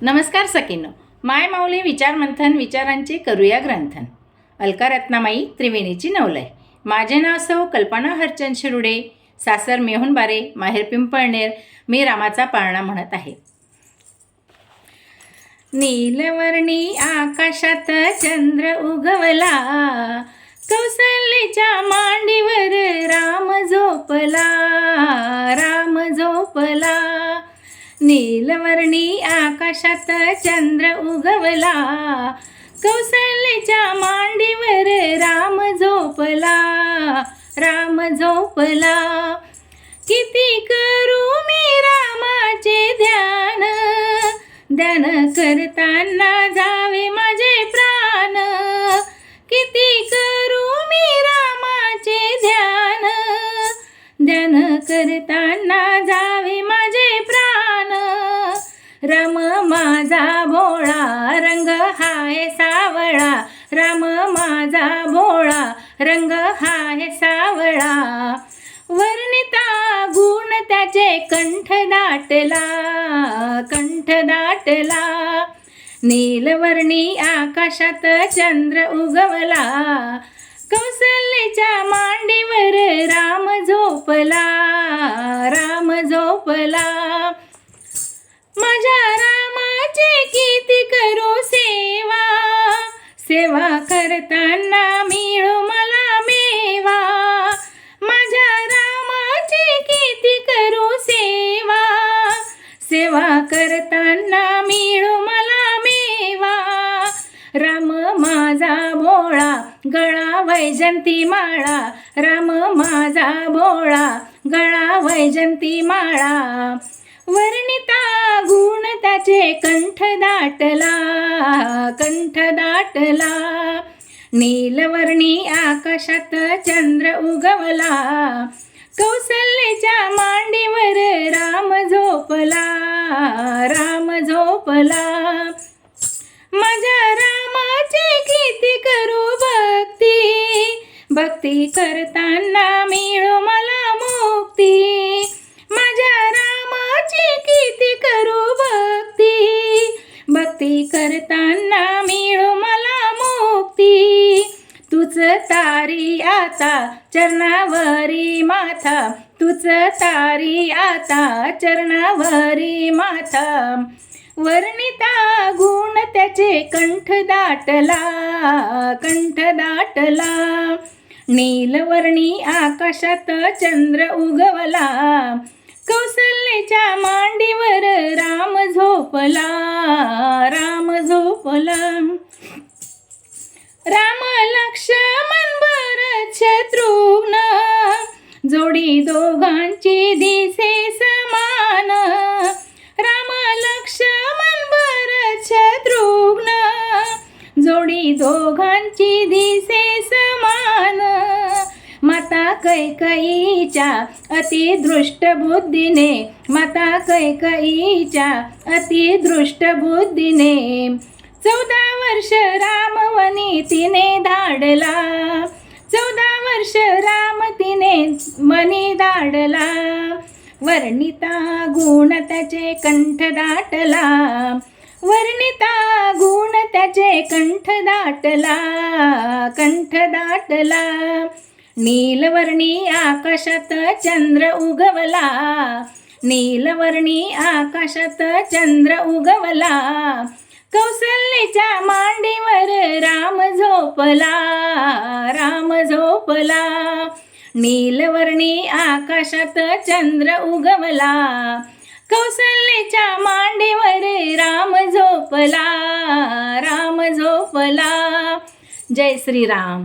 नमस्कार सखींनो, माय माऊली विचार मंथन विचारांचे करूया ग्रंथन. अलका रत्नामाई त्रिवेणीची नवलय. माझे नाव सौ कल्पना हरचंद शिरुडे, सासर मेहुणबारे, माहेर पिंपळनेर. मी रामाचा पाळणा म्हणत आहे. नीलवर्णी आकाशात चंद्र उगवला, कौसल्याच्या मांडीवर राम झोपला, राम झोपला. नीलवर्णी आकाशात चंद्र उगवला, कौसल्याच्या मांडीवर राम झोपला, राम झोपला. किती करू मी रामाचे ध्यान, ध्यान करताना जावे माझे प्राण. किती करू मी रामाचे ध्यान, ध्यान करताना जावे माझे प्राण. राम माझा भोळा रंग हाय सावळा, राम माझा भोळा रंग हाय सावळा. वर्णिता गुण त्याचे कंठ दाटला, कंठ दाटला. नीलवर्णी आकाशात चंद्र उगवला, कौसल्याच्या मांडीवर राम झोपला, राम झोपला. माझ्या रामाची किती करू सेवा, सेवा करताना मिळो मला मेवा. माझ्या रामाची किती करू सेवा, सेवा करताना मिळो मला मेवा. राम माझा भोळा गळा वैजंती माळा, राम माझा भोळा गळा वैजंती माळा. वर्णिता गुण त्याचे कंठ दाटला, कंठ दाटला. नीलवर्णी आकाशात चंद्र उगवला, कौसल्याच्या मांडीवर राम झोपला, राम झोपला. माझ्या रामाची किती करू भक्ती, भक्ती करताना मिळो मला मुक्ती. माझ्या रामाची किती करू भक्ती, भक्ती करताना मिळो मला मुक्ती. तुझ तारी आता चरणावरी माथा, तुझ तारी आता चरणावरी माथा. वर्णिता गुण त्याचे कंठ दाटला, कंठ दाटला. नीलवर्णी आकाशात चंद्र उगवला, कौसल्याच्या मांडीवर राम झोपला, राम झोपला. राम लक्ष्मण भरत शत्रुघ्न, जोडी दोघांची दिसे समान. राम लक्ष्मण भरत शत्रुघ्न, जोडी दोघांची दिसे समान. माता कैकेयीच्या अतिदृष्ट बुद्धीने, माता कैकेयीच्या अतिदृष्ट बुद्धीने. 14 वर्ष रामवनी तिने धाडला, 14 वर्ष राम तिने मनी धाडला. वर्णिता गुण त्याचे कंठ दाटला, वर्णिता गुण त्याचे कंठ दाटला, कंठ दाटला. नीलवर्णी आकाशात चंद्र उगवला, नीलवर्णी आकाशात चंद्र उगवला. कौसल्याच्या मांडीवर राम झोपला, राम झोपला. नीलवर्णी आकाशात चंद्र उगवला, कौसल्याच्या मांडीवर राम झोपला, राम झोपला. जय श्रीराम.